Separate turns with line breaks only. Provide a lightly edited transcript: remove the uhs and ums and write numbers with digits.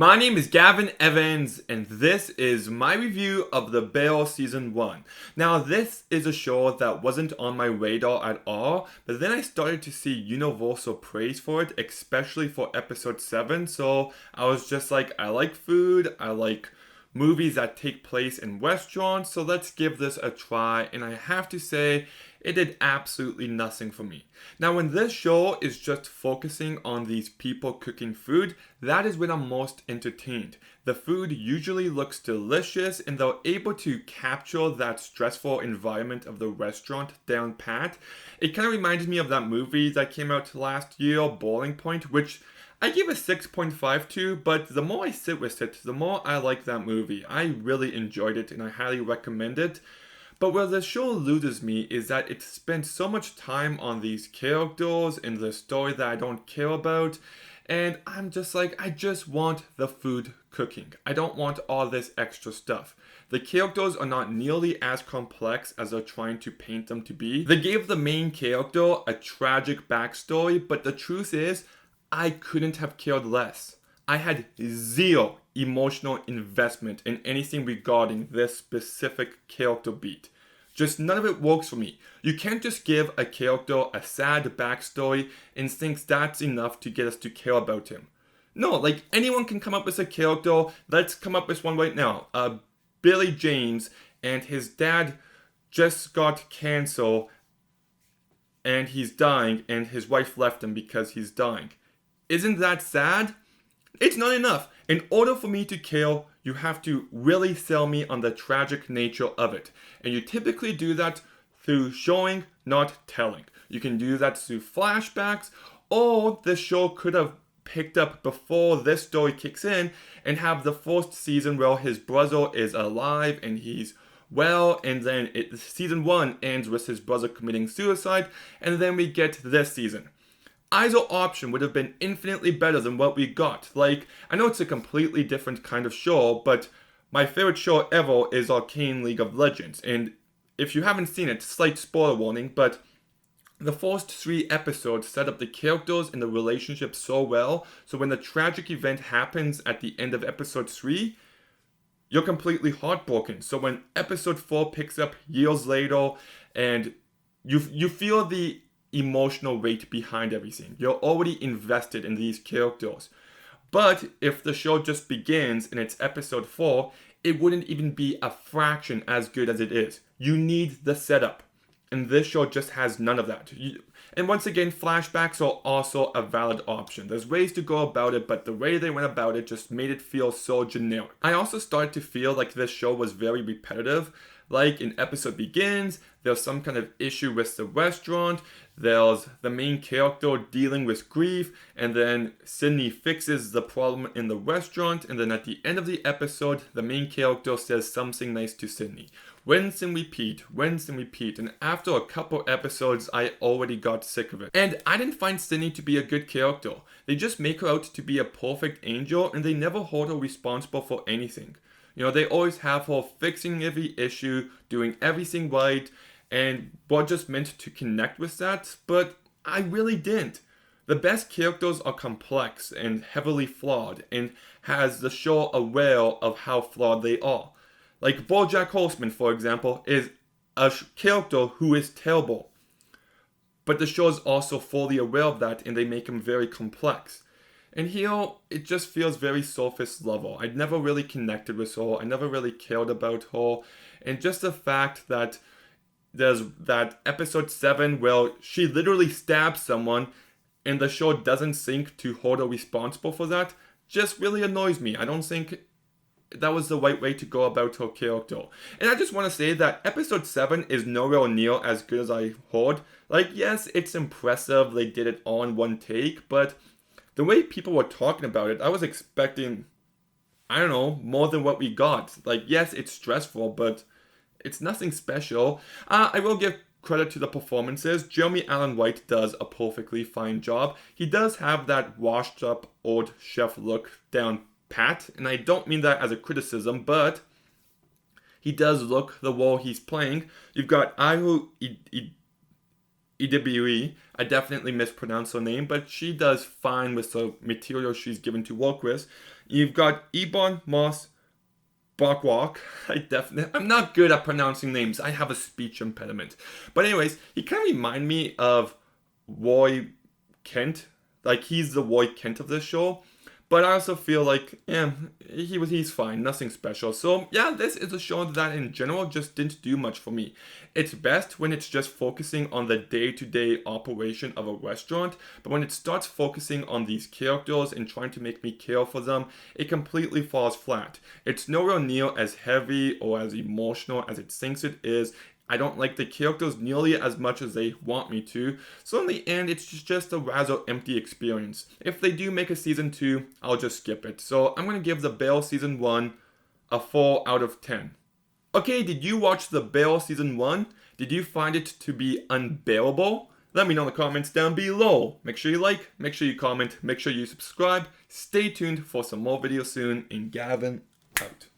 My name is Gavin Evans, and this is my review of The Bear Season 1. Now, this is a show that wasn't on my radar at all, but then I started to see universal praise for it, especially for episode 7, so I was just like, I like food, I like movies that take place in restaurants, so let's give this a try, and I have to say, it did absolutely nothing for me. Now, when this show is just focusing on these people cooking food, that is when I'm most entertained. The food usually looks delicious and they're able to capture that stressful environment of the restaurant down pat. It kind of reminds me of that movie that came out last year, Boiling Point, which I give a 6.5 to, but the more I sit with it, the more I like that movie. I really enjoyed it and I highly recommend it. But where the show loses me is that it spends so much time on these characters and the story that I don't care about. And I'm just like, I just want the food cooking. I don't want all this extra stuff. The characters are not nearly as complex as they're trying to paint them to be. They gave the main character a tragic backstory, but the truth is, I couldn't have cared less. I had zero emotional investment in anything regarding this specific character beat. Just none of it works for me. You can't just give a character a sad backstory and think that's enough to get us to care about him. No, like anyone can come up with a character. Let's come up with one right now. Billy James, and his dad just got cancer and he's dying, and his wife left him because he's dying. Isn't that sad? It's not enough. In order for me to care, you have to really sell me on the tragic nature of it. And you typically do that through showing, not telling. You can do that through flashbacks, or the show could have picked up before this story kicks in and have the first season where his brother is alive and he's well, and then season 1 ends with his brother committing suicide, and then we get this season. Either option would have been infinitely better than what we got. Like, I know it's a completely different kind of show, but my favorite show ever is Arcane League of Legends. And if you haven't seen it, slight spoiler warning, but the first 3 episodes set up the characters and the relationship so well, so when the tragic event happens at the end of episode 3, you're completely heartbroken. So when episode 4 picks up years later, and you feel the emotional weight behind everything. You're already invested in these characters. But if the show just begins and it's episode 4, it wouldn't even be a fraction as good as it is. You need the setup. And this show just has none of that. And once again, flashbacks are also a valid option. There's ways to go about it, but the way they went about it just made it feel so generic. I also started to feel like this show was very repetitive. Like an episode begins, there's some kind of issue with the restaurant, there's the main character dealing with grief, and then Sydney fixes the problem in the restaurant, and then at the end of the episode, the main character says something nice to Sydney. Rinse and repeat, and after a couple episodes, I already got sick of it. And I didn't find Sydney to be a good character. They just make her out to be a perfect angel, and they never hold her responsible for anything. You know, they always have her fixing every issue, doing everything right, and we're just meant to connect with that, but I really didn't. The best characters are complex and heavily flawed, and has the show aware of how flawed they are. Like BoJack Horseman, for example, is a character who is terrible, but the show is also fully aware of that, and they make him very complex. And here, it just feels very surface level. I never really connected with her. I never really cared about her. And just the fact that there's that episode 7 where she literally stabs someone and the show doesn't think to hold her responsible for that just really annoys me. I don't think that was the right way to go about her character. And I just want to say that episode 7 is nowhere near as good as I heard. Like, yes, it's impressive. They did it all in one take, but the way people were talking about it, I was expecting, I don't know, more than what we got. Like, yes, it's stressful, but it's nothing special. I will give credit to the performances. Jeremy Allen White does a perfectly fine job. He does have that washed up old chef look down pat, and I don't mean that as a criticism, but he does look the role he's playing. You've got Ahu Idibiri. I definitely mispronounced her name, but she does fine with the material she's given to work with. You've got Ebon Moss-Bachrach. I'm not good at pronouncing names. I have a speech impediment. But anyways, he kind of remind me of Roy Kent. Like, he's the Roy Kent of this show. But I also feel like, he's fine, nothing special. So yeah, this is a show that in general just didn't do much for me. It's best when it's just focusing on the day-to-day operation of a restaurant, but when it starts focusing on these characters and trying to make me care for them, it completely falls flat. It's nowhere near as heavy or as emotional as it thinks it is. I don't like the characters nearly as much as they want me to, so in the end, it's just a rather empty experience. If they do make a season 2, I'll just skip it. So I'm going to give The Bear Season 1 a 4 out of 10. Okay, did you watch The Bear Season 1? Did you find it to be unbearable? Let me know in the comments down below. Make sure you like, make sure you comment, make sure you subscribe. Stay tuned for some more videos soon, and Gavin out.